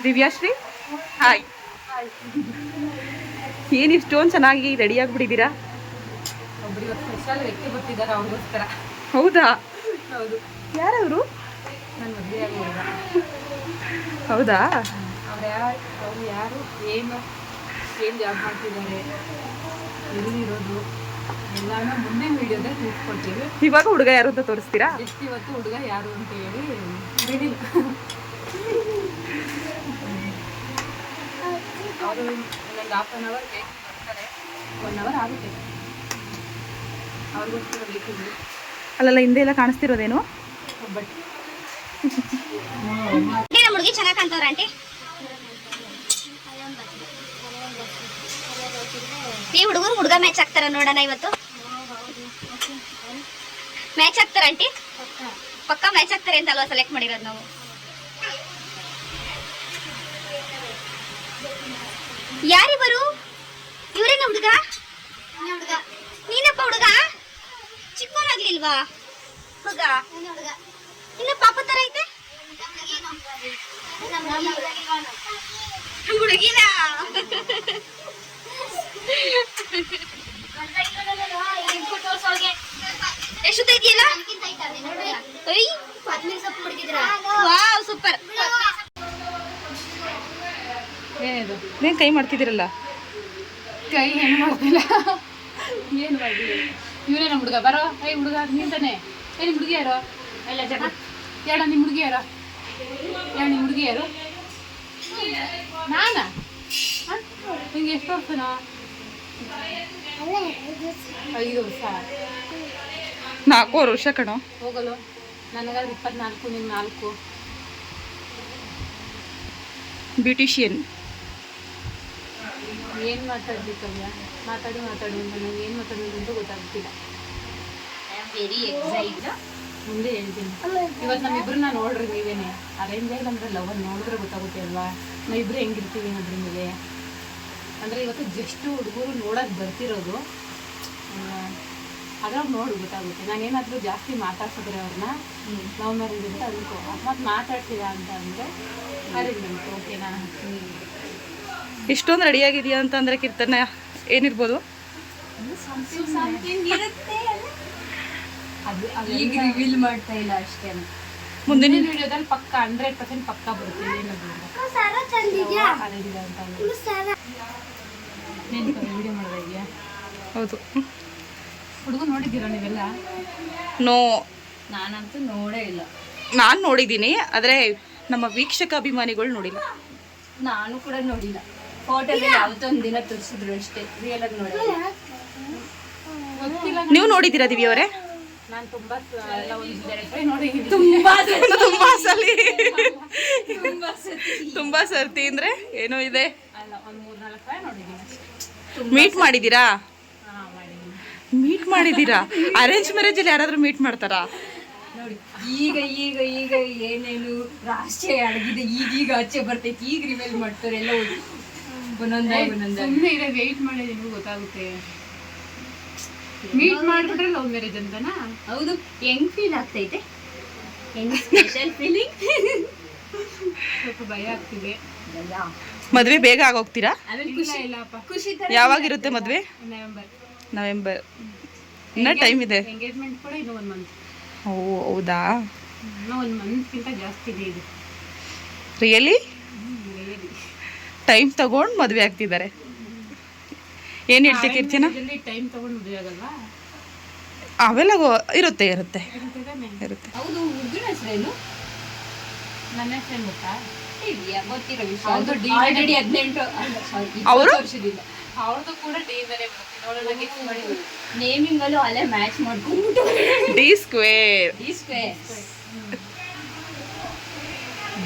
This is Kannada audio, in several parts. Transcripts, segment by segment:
ದಿವ್ಯಾಶ್ರೀ ಹಾಯ್. ಏನು ಇಷ್ಟೊಂದು ಚೆನ್ನಾಗಿ ರೆಡಿ ಆಗಿಬಿಟ್ಟಿದ್ದೀರಾ? ಒಬ್ಬರು ಸ್ಪೆಷಲ್ ವ್ಯಕ್ತಿ ಬರ್ತಿದ್ದಾರೆ ಅವ್ರಿಗೋಸ್ಕರ. ಹೌದಾ? ಹೌದು. ಯಾರವರು? ನನ್ನ ಮದುವೆ ಆಗೋಲ್ಲ. ಹೌದಾ? ಅವ್ರು ಯಾರು, ಏನು ಜಾಬ್ ಮಾಡ್ತಿದ್ದಾರೆ, ಎಲ್ಲಿರೋದು ಎಲ್ಲಾನು ಮುಂದಿನ ವಿಡಿಯೋದಲ್ಲಿ ತಿಳಿಸ್ಕೊಡ್ತೀವಿ. ಇವಾಗ ಹುಡುಗ ಯಾರು ಅಂತ ತೋರಿಸ್ತೀರಾ? ಎಷ್ಟು ಇವತ್ತು ಹುಡುಗ ಯಾರು ಅಂತ ಹೇಳಿ ಬಿಡಿ. ಅವರು ಇನ್ನೊಂದು ½ ಅನ್ ಅವರ್ ಬೇಕು ಬರ್ತಾರೆ. 1 ಅವರ್ ಆಗುತ್ತೆ. ಅವ್ರಿಗೋಸ್ಕರ ಬೇಕಿದ್ವಿ. ಅಲ್ಲಲ್ಲ, ಹಿಂದೆ ಎಲ್ಲ ಕಾಣಿಸ್ತಿರೋದೇನು? ಬಟ್ ನಮ್ಮ ಹುಡುಗಿ ಚೆನ್ನಾಗಿ ಕಾಣ್ತವ್ರ ಆಂಟಿ. ಈ ಹುಡುಗರು ಹುಡುಗ ಮ್ಯಾಚ್ ಆಗ್ತಾರ ನೋಡೋಣ ಇವತ್ತು. ಮ್ಯಾಚ್ ಆಗ್ತಾರ ಆಂಟಿ? ಪಕ್ಕಾ ಮ್ಯಾಚ್ ಆಗ್ತಾರೆ ಅಂತ ಅಲ್ವಾ ಸೆಲೆಕ್ಟ್ ಮಾಡಿರೋದು ನಾವು. ಯಾರಿವರು? ಇವರೇನ ಹುಡುಗ? ನೀನಪ್ಪ ಹುಡುಗ? ಚಿಕ್ಕವನಾಗ್ಲಿಲ್ವಾ ಹುಡುಗ? ಇನ್ನ ಪಾಪ ತರ ಐತೆ ಹುಡುಗಿನ. ಎಷ್ಟು ಇದೆಯಲ್ಲ? Wow super. ಏನಿದು ಏನು ಕೈ ಮಾಡ್ತಿದ್ದೀರಲ್ಲ? ಕೈ ಏನು ಮಾಡ್ತಿಲ್ಲ. ಏನು ಮಾಡಿ ಇವನೇ ನಮ್ಮ ಹುಡುಗ. ಬರೋ ಹುಡುಗ ನೀನ್ ತಾನೆ. ನಿಮ್ಮ ಹುಡುಗಿ ಯಾರು? ಎಲ್ಲ ಜನ ಹೇಳ. ನಿಮ್ಮ ಹುಡುಗಿ ಯಾರು? ನಿಮ್ಮ ಹುಡುಗಿ ಯಾರು? ನಾನಾ? ನಿಂಗೆ ಎಷ್ಟು ವರ್ಷನಾ? 5 ವರ್ಷ. 4 ವರ್ಷ ಕಣೋ. ಹೋಗಲು ನನಗಾದ್ರೆ 24, ನಿಮ್ಗೆ 4. ಬ್ಯೂಟಿಷಿಯನ್. ಏನು ಮಾತಾಡ್ಬೇಕಲ್ಲ? ಮಾತಾಡಿ ಅಂತ ನನಗೆ ಏನು ಮಾತಾಡೋದು ಅಂತ ಗೊತ್ತಾಗ್ತಿಲ್ಲ. ಮುಂದೆ ಹೇಳ್ತೀನಿ. ಇವತ್ತು ನಮ್ಮಿಬ್ರನ್ನ ನೋಡ್ರಿ ನೀವೇನೆ. ಅರೇಂಜ್ ಆಗಿ ನಮ್ಗೆ ಲವ್ ನೋಡಿದ್ರೆ ಗೊತ್ತಾಗುತ್ತೆ ಅಲ್ವಾ ನಾವಿಬ್ರು ಹೆಂಗಿರ್ತೀವಿ ಅನ್ನೋದ್ರ ಮೇಲೆ. ಅಂದರೆ ಇವತ್ತು ಜಸ್ಟ್ ಹುಡುಗರು ನೋಡೋಕೆ ಬರ್ತಿರೋದು. ಅದ್ರಾಗ ನೋಡಿ ಗೊತ್ತಾಗುತ್ತೆ. ನಾನೇನಾದರೂ ಜಾಸ್ತಿ ಮಾತಾಡ್ಸಿದ್ರೆ ಅವ್ರನ್ನ ಲವ್ ಮ್ಯಾರೇಜ್ ಅಂತ ಅದಕ್ಕೋ ಮತ್ತು ಮಾತಾಡ್ತೀರಾ ಅಂತ ಅಂದರೆ ಅರೇಂಜ್ಮೆಂಟ್ ಓಕೆನಾ? ಇಷ್ಟೊಂದು ರೆಡಿಯಾಗಿದೆಯಾ ಅಂತಂದರೆ ಕೀರ್ತನ ಏನಿರ್ಬೋದು? ಈಗ ರಿವೀಲ್ ಮಾಡ್ತಾ ಇಲ್ಲ ಅಷ್ಟೇ. ಮುಂದಿನ ವಿಡಿಯೋದಲ್ಲಿ ಪಕ್ಕ 100% ಪಕ್ಕ ಬರ್ತೀವಿ. ವಿಡಿಯೋ ಮಾಡೋದ ಇದೆಯಾ? ಹೌದು. ಹುಡುಗ ನೋಡಿದ್ದೀರಾ ನೀವೆಲ್ಲ? ನೋ, ನಾನಂತೂ ನೋಡೇ ಇಲ್ಲ. ನಾನು ನೋಡಿದ್ದೀನಿ, ಆದರೆ ನಮ್ಮ ವೀಕ್ಷಕ ಅಭಿಮಾನಿಗಳು ನೋಡಿಲ್ಲ. ನಾನು ಕೂಡ ನೋಡಿಲ್ಲ. ಫೋಟೋದಲ್ಲಿ ಯಾವತ್ತೋ ಒಂದು ದಿನ ತೋರಿಸಿದ್ರು ಅಷ್ಟೇ, ರಿಯಲ್ ಆಗಿ ನೋಡಿಲ್ಲ. ನೀವು ನೋಡಿದ್ದೀರಾ ದಿವ್ಯ ಅವರೇ? ನಾನು ತುಂಬಾ ನೋಡಿದ್ದೀನಿ. ತುಂಬಾ ಸರ್ತಿ ಅಂದ್ರೆ ಏನೋ ಇದೆ. ಅಲ್ಲ, ಒಂದು 3-4 ಸಲ ನೋಡಿದ್ದೀನಿ ಅಷ್ಟೇ. ಮೀಟ್ ಮಾಡಿದ್ದೀರಾ? ಮಾಡಿದ್ದೀನಿ. ಮೀಟ್ ಮಾಡಿದ್ದೀರಾ? ಅರೇಂಜ್ ಮ್ಯಾರೇಜ್ ಅಲ್ಲಿ ಯಾರಾದ್ರೂ ಮೀಟ್ ಮಾಡ್ತಾರಾ? ನೋಡಿ, ಈಗ ಈಗ ಈಗ ಏನೇನು ರಾಷ್ಟ್ರೀಯ ಅಡಗಿದೆ ಈಗೀಗ ಆಚೆ ಬರ್ತೈತಿ. ಈಗ ರಿವೀಲ್ ಮಾಡ್ತಾರೆ ಎಲ್ಲ. ಸುಮ್ಮನೆ ಇರೋ ವೆಯ್ಟ್ ಮಾಡಿ ನಿಮ್ಗೆ ಗೊತ್ತಾಗುತ್ತೆ. ಮೀಟ್ ಮಾಡಿಬಿಟ್ರೆ ಲವ್ ಮ್ಯಾರೇಜ್ ಅಂತನಾ? ಹೌದು. ಹೆಂಗ್ ಫೀಲ್ ಆಗ್ತೈತೆ? ಹೆಂಗ್ ಸ್ಪೆಷಲ್ ಫೀಲಿಂಗ್? ಸ್ವಲ್ಪ ಭಯ ಆಗ್ತಿದೆ. ಮದ್ವೆ ಬೇಗ ಆಗೋಗ್ತೀರಾ? ಇಲ್ಲಪ್ಪ, ಖುಷಿ. ಯಾವಾಗಿರುತ್ತೆ ಮದ್ವೆ? ನವೆಂಬರ್. ಇನ್ನ ಟೈಮ್ ಇದೆ. ಎಂಗೇಜ್ಮೆಂಟ್ ಕೂಡ ಇನ್ನೂ 1 ಮಂತ್. ಓ ಹೌದಾ? ಇನ್ನೂ 1 ಮಂತ್ಗಿಂತ ಜಾಸ್ತಿ ಇದೆ ಇದು. ರಿಯಲಿ? ಟೈಮ್ ತಗೊಂಡು ಮದುವೆ ಆಗ್ತಿದ್ದಾರೆ. ಏನು ಹೇಳ್ತಿ ಕೀರ್ತಿನ? ಟೈಮ್ ತಗೊಂಡು ಮದುವೆ ಆಗಲ್ವಾ? ಅವೆಲ್ಲ ಇರುತ್ತೆ. ಹೌದು. ಹುಡುಗನ ಹೆಸರೇನು? ನನ್ನ ಹೆಸರೇನು ಗೊತ್ತಾ? ಗೊತ್ತಿರೋ ವಿಷಯ. ಆಲ್ರೆಡಿ 18 ವರ್ಷದಿಂದ. ಅವ್ರದ್ದು ಕೂಡ ಡಿ ಇಂದಲೇ ಬರುತ್ತೆ. ನೋಡೋಣ, ಗೆಸ್ ಮಾಡಿ. ನೇಮಿಂಗ್ ಅಲ್ಲೂ ಅಲ್ಲೇ ಮ್ಯಾಚ್ ಮಾಡ್ಕೊಂಡು ಡಿ ಸ್ಕ್ವೇರ್.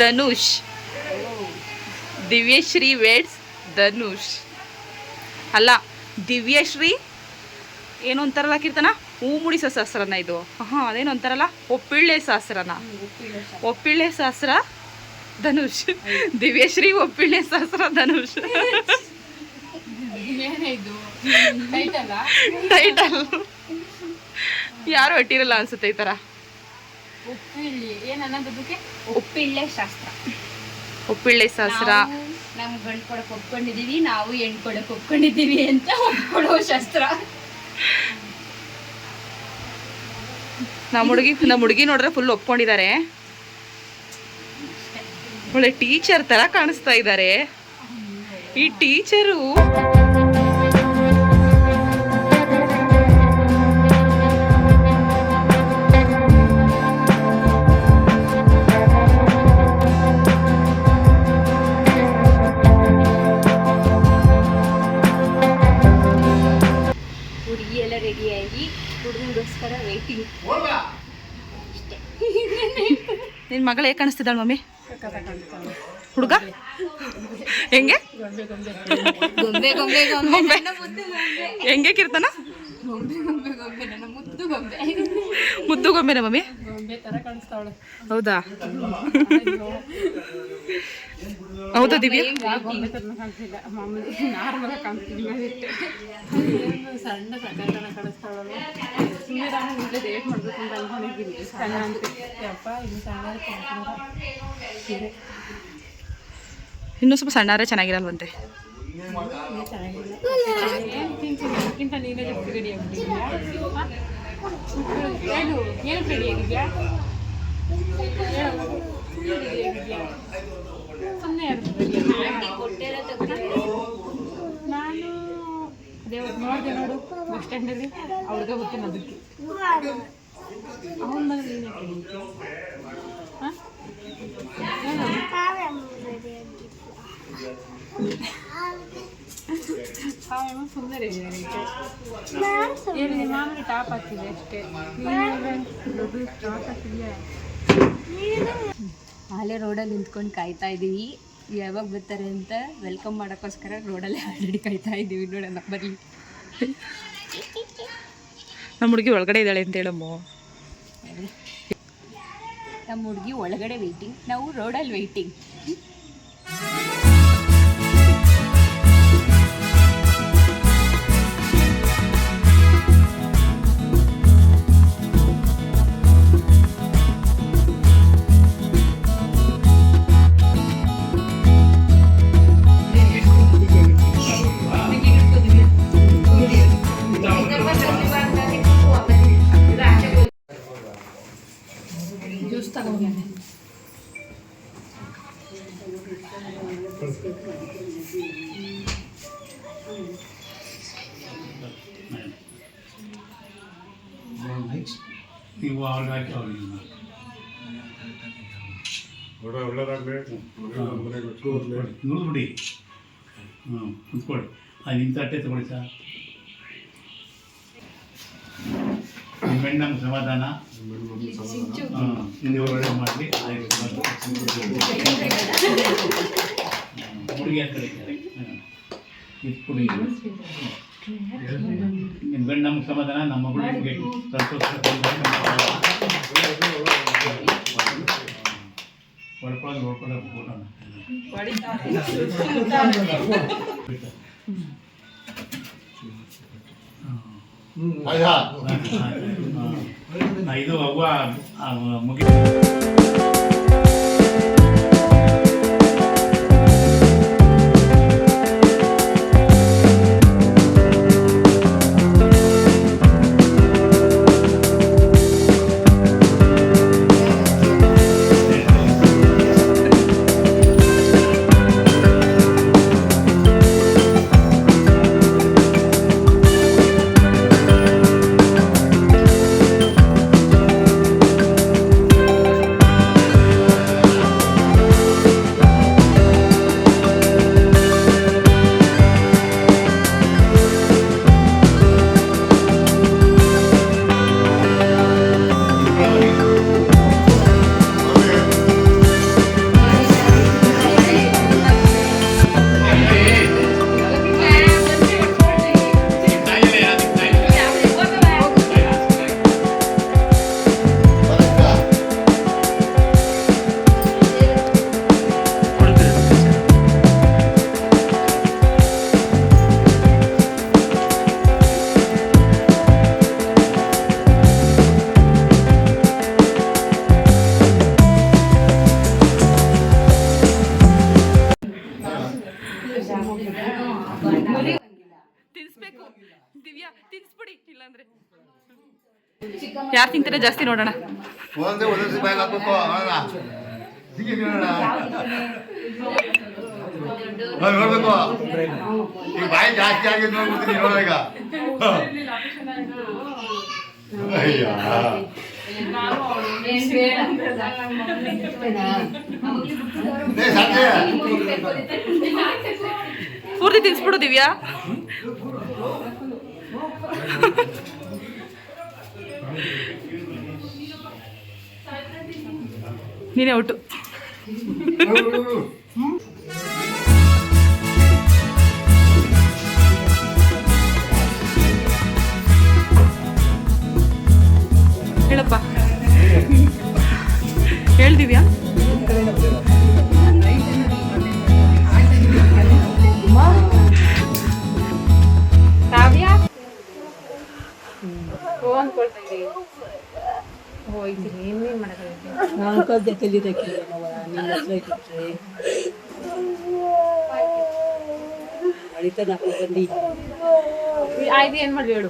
ಧನುಷ್. ದಿವ್ಯಶ್ರೀ ವೇಡ್ಸ್ ಧನುಷ್. ಅಲ್ಲ, ದಿವ್ಯಶ್ರೀ ಏನು ಅಂತಾರಲ್ಲ ಕೀರ್ತನ? ಹೂ ಮುಡಿಸ ಶಾಸ್ತ್ರನ ಇದು. ಅದೇನು ಅಂತಾರಲ್ಲ, ಒಪ್ಪಿಳ್ಳೆ ಶಾಸ್ತ್ರನ. ಒಪ್ಪಿಳ್ಳೆ ಶಾಸ್ತ್ರ ಧನುಷ್. ದಿವ್ಯಶ್ರೀ ಒಪ್ಪಿಳ್ಳೆ ಶಾಸ್ತ್ರ ಧನುಷ್. ಟೈಟಲ್ ಯಾರು ಹೊಟ್ಟಿರಲ್ಲ ಅನ್ಸುತ್ತೆ ಈ ತರ. ಒಪ್ಪಿಳ್ಳಿ ಏನನ್ನೋದಕ್ಕೆ? ಒಪ್ಪಿಳ್ಳೆ ಶಾಸ್ತ್ರ. ಒಪ್ಪಿಳ್ಳೆ ಶಾಸ್ತ್ರ. ನಾವು ಗಂಡು ಕೊಡಕ್ಕೆ ಒಪ್ಕೊಂಡಿದೀವಿ, ನಾವು ಹೆಣ್ಣು ಕೊಡಕ್ಕೆ ಒಪ್ಕೊಂಡಿದೀವಿ ಅಂತ ಒಪ್ಕೊಳ್ಳೋ ಶಾಸ್ತ್ರ. ನಮ್ಮ ಹುಡುಗಿ ನೋಡ್ರೆ ಫುಲ್ ಒಪ್ಕೊಂಡಿದ್ದಾರೆ. ಒಳ್ಳೆ ಟೀಚರ್ ತರ ಕಾಣಿಸ್ತಾ ಇದ್ದಾರೆ ಈ ಟೀಚರು. ಹುಡುಗಿ ಎಲ್ಲ ರೆಡಿಯಾಗಿ ಹುಡುಗನಿಗೋಸ್ಕರ ವೇಟಿಂಗ್. ನಿನ್ ಮಗಳು ಹೇಗೆ ಕಾಣಿಸ್ತಿದ್ದಾಳ ಮಮ್ಮಿ? ಹುಡುಗ ಹೆಂಗೆ ಗೊಂಬೆ ಗೊಂಬೆ ಗೊಂಬೆ ನನ್ನ ಮುದ್ದು ಗೊಂಬೆ. ಹೆಂಗೆ ಕಿರ್ತಾನ? ಗೊಂಬೆ ಗೊಂಬೆ ಗೊಂಬೆ ನನ್ನ ಮುದ್ದು ಗೊಂಬೆ. ಮುದ್ದು ಗೊಂಬೆನ ಮಮ್ಮಿ? ಗೊಂಬೆ ತರ ಕಾಣಿಸ್ತಾವಳೆ. ಹೌದಾ? ಹೌದಾ ದಿವ್ಯಾ? ಗೊಂಬೆ ತರ ಕಾಣಿಸ್ತಿಲ್ಲ, ಮಾಮೂಲಿ ನಾರ್ಮಲ್ ಕಾಣಿಸ್ತಿಲ್ಲ. ಸಣ್ಣ ಸಣ್ಣ ಕಾಣಿಸ್ತಾವಲ್ಲ. ಸುಮ್ಮನೆ ನಾನು ಮುಂದೆ ಡೇಟ್ ಮಾಡ್ಬೇಕು ಅಂತ ಅನ್ಕೊಂಡಿದ್ದೀನಿ. ಸಣ್ಣ ಅಂದ್ರೆ ಯಪ್ಪ ಇನ್ನು ಸಣ್ಣ ಸೀರೆ ಇನ್ನೂ ಸ್ವಲ್ಪ ಸಣ್ಣಾರೆ ಚೆನ್ನಾಗಿರಲ್ವಂತೆ. ಚೆನ್ನಾಗಿಲ್ಲ. ಅದಕ್ಕಿಂತ ನೀನೇ ಜಾಸ್ತಿ ರೆಡಿ ಆಗಿಬಿಟ್ಟಿದ್ಯಾ? ಏನು ಏನು ರೆಡಿ ಆಗಿದ್ಯಾ? ಸುಮ್ಮನೆ ನಾನು ದೇವ್ರು ನೋಡಿದೆ ನೋಡು ಬಸ್ ಸ್ಟ್ಯಾಂಡಲ್ಲಿ ಅವ್ರಿಗೆ ಗೊತ್ತೇನೆ ಅದಕ್ಕೆ ಅವನ ಮನೆ ನೀನೇ ಕೇಳಿದ್ದೆ. ಹಾಂ ಸುಮ್ಮನೆ ರೆಡಿ ಆಗೈತೆ. ಏನು ನಿಮ್ಮ ಮಾಮೂಲಿ ಟಾಪ್ ಹಾಕಿದೆ ಅಷ್ಟೇ. ದೊಡ್ಡ ಟಾಪ್ ಹಾಕಿದ್ಯಾ? ಅಲ್ಲೇ ರೋಡಲ್ಲಿ ನಿಂತ್ಕೊಂಡು ಕಾಯ್ತಾ ಇದ್ದೀವಿ ಯಾವಾಗ ಬರ್ತಾರೆ ಅಂತ. ವೆಲ್ಕಮ್ ಮಾಡೋಕ್ಕೋಸ್ಕರ ರೋಡಲ್ಲೇ ಆಲ್ರೆಡಿ ಕಾಯ್ತಾ ಇದ್ದೀವಿ. ನೋಡೋಣ ಬರಲಿ. ನಮ್ಮ ಹುಡುಗಿ ಒಳಗಡೆ ಇದ್ದಾಳೆ ಅಂತ ಹೇಳಮ್ಮ. ನಮ್ಮ ಹುಡುಗಿ ಒಳಗಡೆ ವೆಯ್ಟಿಂಗ್, ನಾವು ರೋಡಲ್ಲಿ ವೆಯ್ಟಿಂಗ್. ಜ್ಯೂಸ್ ತಗೊಂಡೆ. ನೀವು ಅವ್ರಿಗೆ ಹಾಕಿ ಅವ್ರಿಗೆ ನುಡಿದ್ಬಿಡಿ. ಕುತ್ಕೊಳ್ಳಿ. ನಿಮ್ಮ ತಟ್ಟೆ ತಗೊಳ್ಳಿ ಸರ್. ನಿಮ್ಮ ನಮ್ಗೆ ಸಮಾಧಾನ ನೀವು ಒಳ್ಳೆ ಮಾಡಿ ಹುಡುಗಿ ಅಂತ ಕರೀತಾರೆ. ಇಟ್ಕೊಡಿ. ನಿಮ್ಮ ಗಂಡು ನಮ್ಗೆ ಸಮಾಧಾನ, ನಮ್ಮ ಮಗಳು ನಿಮಗೆ ಹೊಡ್ಕೊಳ್ಳೋದು ಹೊಡ್ಕೊಳ್ಳೋದು ಫೋಟೋನ ಇದು ಅವ್ವ ಮುಗಿ. ತಿನ್ಸ್ಬೇಕು ದಿವ್ಯಾ, ತಿನ್ಸ್ಬಿಡಿ ಇಲ್ಲಾಂದ್ರೆ. ಯಾರು ತಿಂತಾರೆ ಜಾಸ್ತಿ ನೋಡೋಣ. ಒಂದೊಂದು ಬ್ಯಾಗ್ ಹಾಕ್ಬೇಕು ನೋಡ್ಬೇಕು. ಈಗ ಬಾಯಿ ಜಾಸ್ತಿ ಆಗಿದೆ ನೋಡ್ಬಿಡ್ತೀನಿ ನೋಡ ಈಗ. ಪೂರ್ತಿ ತಿನ್ಸ್ಬಿಡು ದಿವ್ಯಾ. ನೀನೇ ಔಟು. ಹೇಳಪ್ಪ, ಹೇಳ್ದಿವ್ಯಾ. ಆಯ್ತು, ಏನ್ ಮಾಡ್ಲಿ ಹೇಳು.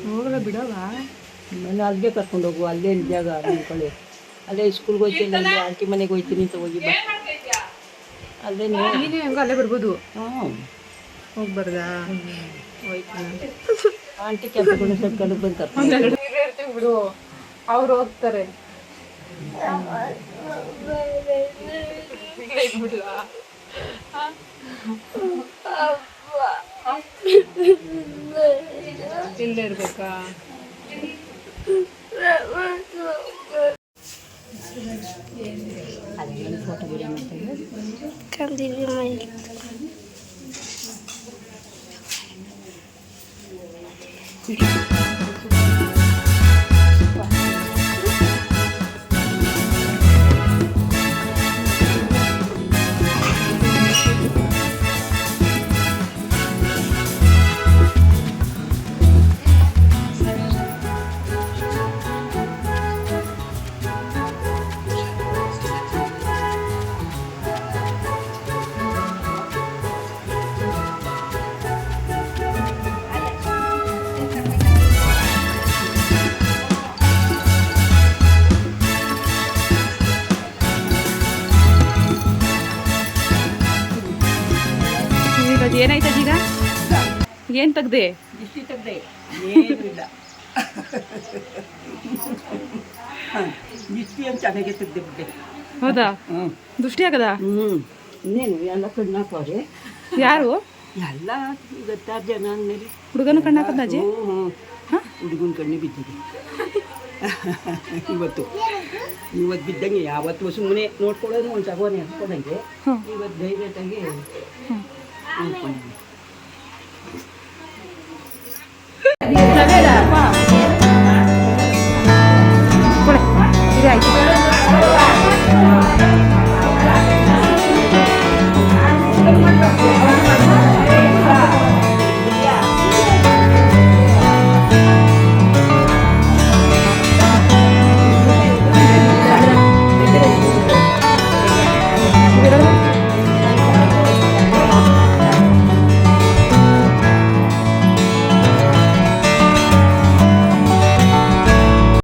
ಹೋಗಲ್ಲ ಬಿಡವ, ನಾನು ಅಲ್ಲಿಗೆ ಕರ್ಕೊಂಡು ಹೋಗು. ಅಲ್ಲೇ ಜಾಗ ನಿಂತ್ಕೊಳ್ಳಿ. ಅಲ್ಲೇ ಸ್ಕೂಲ್ಗೆ ಹೋಗ್ತೀನಿ, ಅಲ್ಲಿ ಆಂಟಿ ಮನೆಗೆ ಹೋಗ್ತೀನಿ ಅಂತ ಹೋಗಿ ಬಾ. ಅಲ್ಲೇ ನೀನು ಹೆಂಗೋ ಅಲ್ಲೇ ಬರ್ಬೋದು. ಹೋಗ್ಬಾರ್ದಾ? ಆಂಟಿ ಕೆಲಸಗಳು ಸರ್ಕೊಂಡು ಬಂದು ಕರ್ಕೊಂಡು ಬಿಡು, ಅವ್ರು ಹೋಗ್ತಾರೆ. ಇಲ್ಲೇ ಇರ್ಬೇಕಾ? ಫೋಟೋ ಬಿಡೋಣ. ಏನಾಯ್ತದ ಈಗ? ಏನ್ ತೆಗ್ದೆ? ಇಷ್ಟು ತೆಗ್ದೆ, ಏನೂ ಇಲ್ಲ. ಇಷ್ಟು ಏನು ಚೆನ್ನಾಗೆ ತೆಗ್ದೆ ಬಿಟ್ಟೆ. ಹೌದಾ? ದೃಷ್ಟಿ ಆಗದ? ಇನ್ನೇನು ಎಲ್ಲ ಕಣ್ಣು ಹಾಕೋರೆ. ಯಾರು? ಎಲ್ಲ ಗೊತ್ತಾದ ಜನ ಅಂದಮೇಲೆ ಹುಡುಗನ ಕಣ್ಣು ಹಾಕದ ಅಜ್ಜಿ? ಹುಡುಗನ ಕಣ್ಣು ಬಿದ್ದಿದೆ ಇವತ್ತು. ಇವತ್ತು ಬಿದ್ದಂಗೆ ಯಾವತ್ತು ಸುಮ್ಮನೆ ನೋಡ್ಕೊಳ್ಳೋದು ಒಂದು ತಗೋನೆ ಹಾಕ್ಕೊಂಡಂಗೆ. ಇವತ್ತು ಧೈರ್ಯದಾಗಿ ನೋಡ್ಕೊಂಡಿದ್ವಿ.